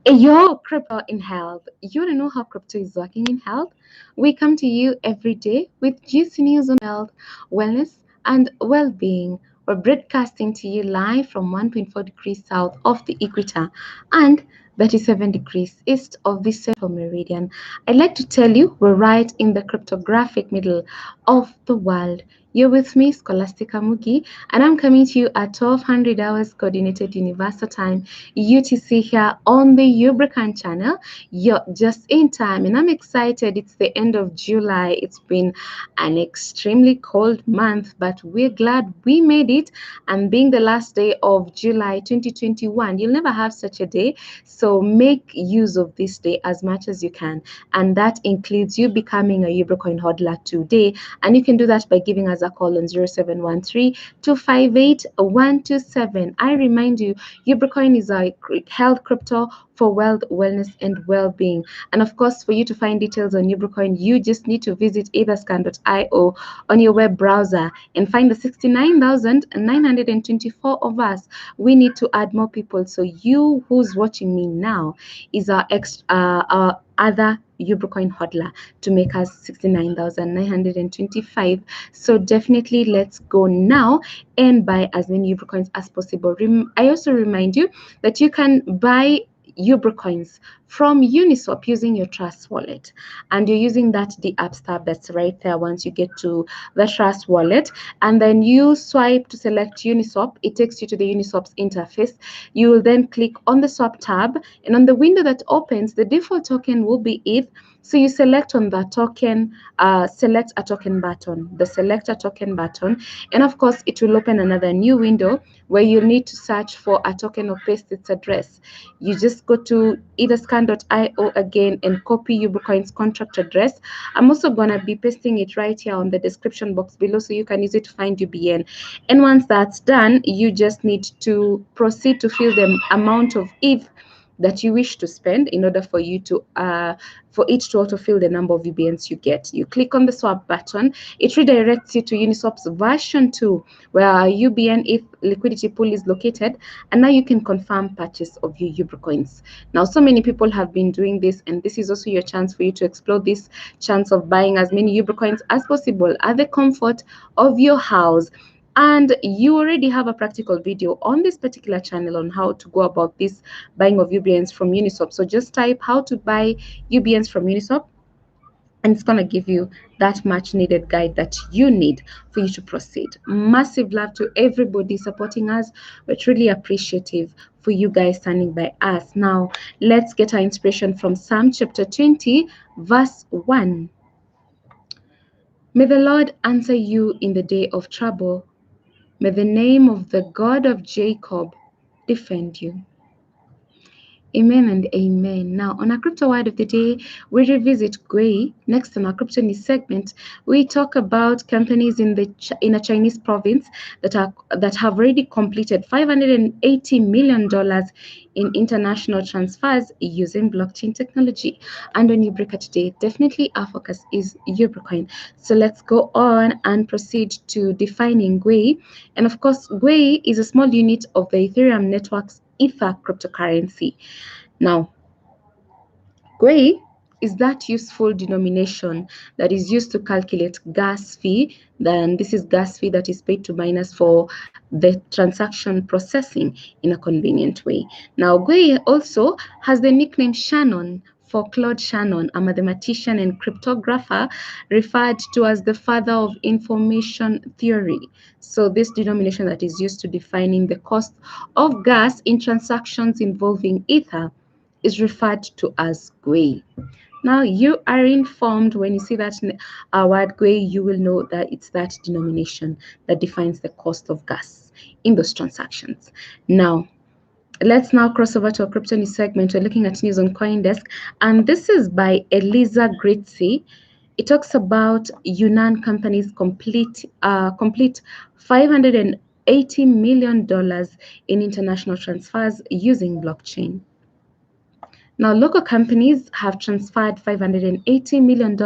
Your crypto in health. You want to know how crypto is working in health? We come to you every day with juicy news on health, wellness, and well-being. We're broadcasting to you live from 1.4 degrees south of the equator and 37 degrees east of the central meridian. I'd like to tell you we're right in the cryptographic middle of the world. You're with me, Scholastica Mugi, and I'm coming to you at 1200 hours coordinated universal time UTC here on the Ubricoin channel. You're just in time, and I'm excited. It's the end of July. It's been an extremely cold month, but we're glad we made it. And being the last day of July 2021, you'll never have such a day. So make use of this day as much as you can. And that includes you becoming a Ubricoin hodler today. And you can do that by giving us a call on 0713 258 127. I remind you, Ubricoin is a health crypto for wealth, wellness, and well-being. And of course, for you to find details on Ubricoin, you just need to visit etherscan.io on your web browser and find the 69,924 of us. We need to add more people. So you who's watching me now is our other Ubricoin hodler to make us 69,925. So definitely let's go now and buy as many Ubricoins as possible. I also remind you that you can buy Ubricoins from Uniswap using your Trust wallet, and you're using the app tab that's right there. Once you get to the Trust wallet, and then you swipe to select Uniswap, it takes you to the Uniswap's interface. You will then click on the swap tab, and on the window that opens, the default token will be ETH. So you select on that token, select a token button, the select a token button, and of course it will open another new window where you need to search for a token or paste its address. You just go to etherscan.io again and copy Ubricoin's contract address. I'm also gonna be pasting it right here on the description box below so you can use it to find UBN. And once that's done, you just need to proceed to fill the amount of ETH that you wish to spend in order for you to for it to autofill the number of UBNs you get. You click on the swap button, it redirects you to Uniswap's version 2, where our UBN ETH liquidity pool is located, and now you can confirm purchase of your Ubricoins. Now, so many people have been doing this, and this is also your chance for you to explore this chance of buying as many Ubricoins as possible at the comfort of your house. And you already have a practical video on this particular channel on how to go about this buying of UBNs from Uniswap. So just type how to buy UBNs from Uniswap, and it's going to give you that much needed guide that you need for you to proceed. Massive love to everybody supporting us. We're truly appreciative for you guys standing by us. Now, let's get our inspiration from Psalm chapter 20, verse 1. May the Lord answer you in the day of trouble. May the name of the God of Jacob defend you. Amen and amen. Now, on our crypto word of the day, we revisit Gwei. Next on our crypto news segment, we talk about companies in a Chinese province that have already completed $580 million in international transfers using blockchain technology. And on Ubrica today, definitely our focus is Ubricoin. So let's go on and proceed to defining Gwei. And of course, Gwei is a small unit of the Ethereum network's Ether cryptocurrency. Now, Gwei is that useful denomination that is used to calculate gas fee. Then this is gas fee that is paid to miners for the transaction processing in a convenient way. Now, Gwei also has the nickname Shannon for Claude Shannon, a mathematician and cryptographer referred to as the father of information theory. So this denomination that is used to defining the cost of gas in transactions involving Ether is referred to as Gwei. Now, you are informed when you see that word Gwei, you will know that it's that denomination that defines the cost of gas in those transactions. Now, let's now cross over to a crypto news segment. We're looking at news on CoinDesk, and this is by Eliza Gritzi. It talks about Yunnan companies complete $580 million in international transfers using blockchain. Now, local companies have transferred $580 million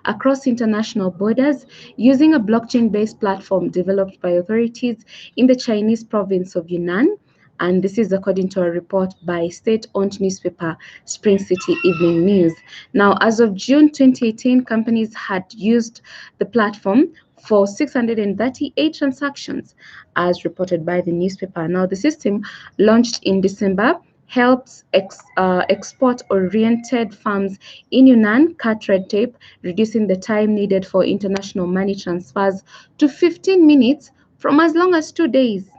across international borders using a blockchain-based platform developed by authorities in the Chinese province of Yunnan And this is according to a report by state-owned newspaper Spring City Evening News. Now, as of June 2018, companies had used the platform for 638 transactions, as reported by the newspaper. Now, the system, launched in December, helps export-oriented firms in Yunnan cut red tape, reducing the time needed for international money transfers to 15 minutes from as long as 2 days.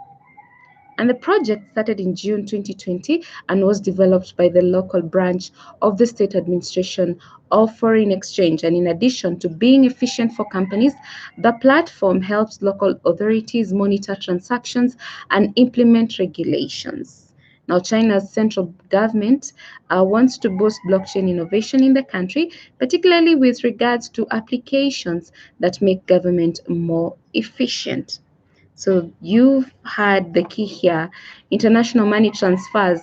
And the project started in June 2020 and was developed by the local branch of the State Administration of Foreign Exchange. And in addition to being efficient for companies, the platform helps local authorities monitor transactions and implement regulations. Now, China's central government wants to boost blockchain innovation in the country, particularly with regards to applications that make government more efficient. So you've had the key here, international money transfers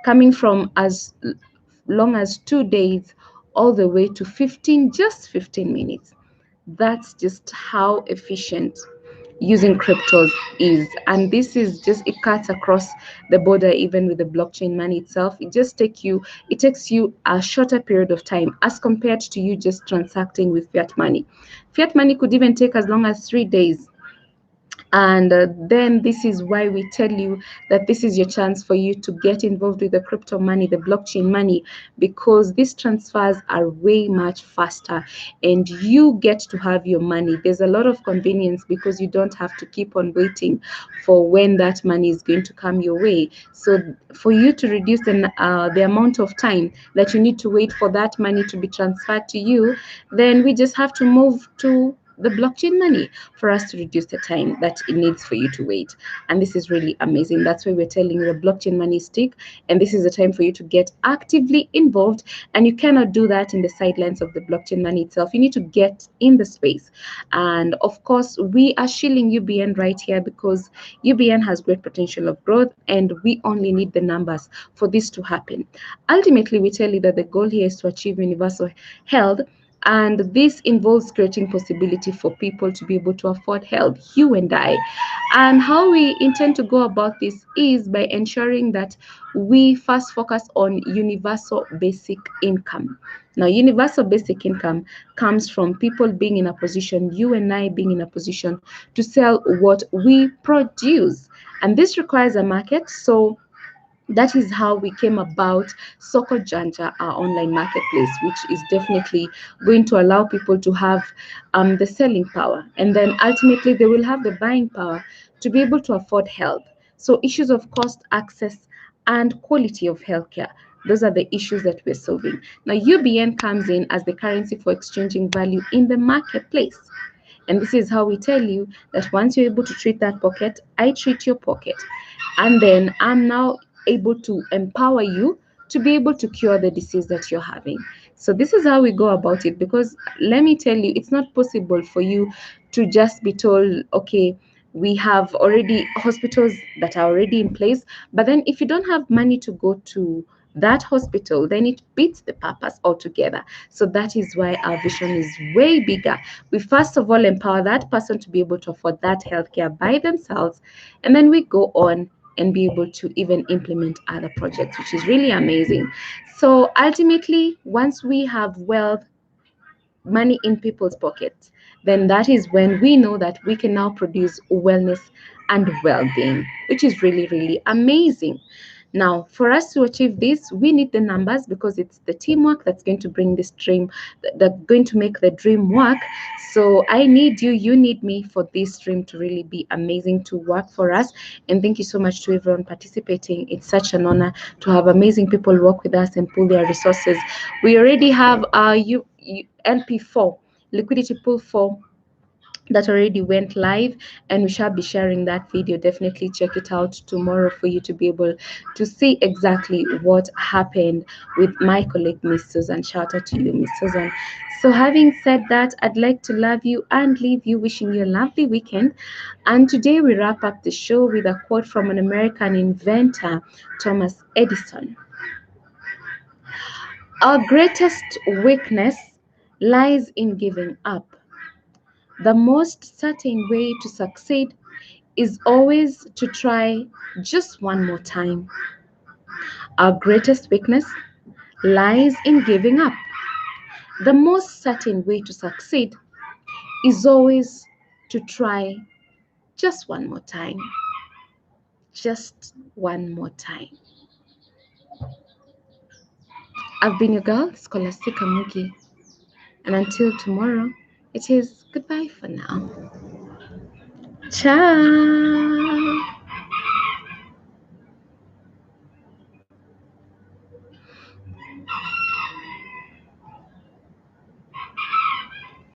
coming from as long as 2 days all the way to 15 minutes. That's just how efficient using cryptos is. And this is just, it cuts across the border. Even with the blockchain money itself, it takes you a shorter period of time as compared to you just transacting with fiat money. Fiat money could even take as long as 3 days. And then this is why we tell you that this is your chance for you to get involved with the crypto money, the blockchain money, because these transfers are way much faster and you get to have your money. There's a lot of convenience because you don't have to keep on waiting for when that money is going to come your way. So for you to reduce the amount of time that you need to wait for that money to be transferred to you, then we just have to move to the blockchain money for us to reduce the time that it needs for you to wait. And this is really amazing. That's why we're telling you the blockchain money stick, and this is the time for you to get actively involved. And you cannot do that in the sidelines of the blockchain money itself. You need to get in the space. And of course, we are shilling UBN right here because UBN has great potential of growth, and we only need the numbers for this to happen. Ultimately, we tell you that the goal here is to achieve universal health, and this involves creating possibility for people to be able to afford health, you and I. And how we intend to go about this is by ensuring that we first focus on universal basic income. Now, universal basic income comes from people being in a position, you and I being in a position to sell what we produce. And this requires a market. So that is how we came about Soko Janja, our online marketplace, which is definitely going to allow people to have the selling power. And then ultimately, they will have the buying power to be able to afford health. So issues of cost, access, and quality of healthcare. Those are the issues that we're solving. Now, UBN comes in as the currency for exchanging value in the marketplace. And this is how we tell you that once you're able to treat that pocket, I treat your pocket. And then I'm now able to empower you to be able to cure the disease that you're having. So this is how we go about it, because let me tell you, it's not possible for you to just be told, okay, we have already hospitals that are already in place, but then if you don't have money to go to that hospital, then it beats the purpose altogether. So that is why our vision is way bigger. We first of all empower that person to be able to afford that healthcare by themselves, and then we go on and be able to even implement other projects, which is really amazing. So ultimately, once we have wealth, money in people's pockets, then that is when we know that we can now produce wellness and well-being, which is really, really amazing. Now, for us to achieve this, we need the numbers, because it's the teamwork that's going to bring this dream, that's going to make the dream work. So I need you, you need me for this dream to really be amazing, to work for us. And thank you so much to everyone participating. It's such an honor to have amazing people work with us and pull their resources. We already have our LP4, liquidity pool 4, that already went live, and we shall be sharing that video. Definitely check it out tomorrow for you to be able to see exactly what happened with my colleague, Miss Susan. Shout out to you, Miss Susan. So having said that, I'd like to love you and leave you wishing you a lovely weekend. And today we wrap up the show with a quote from an American inventor, Thomas Edison. Our greatest weakness lies in giving up. The most certain way to succeed is always to try just one more time. Our greatest weakness lies in giving up. The most certain way to succeed is always to try just one more time. Just one more time. I've been your girl, Scholastica Mugi. And until tomorrow, it is goodbye for now. Ciao.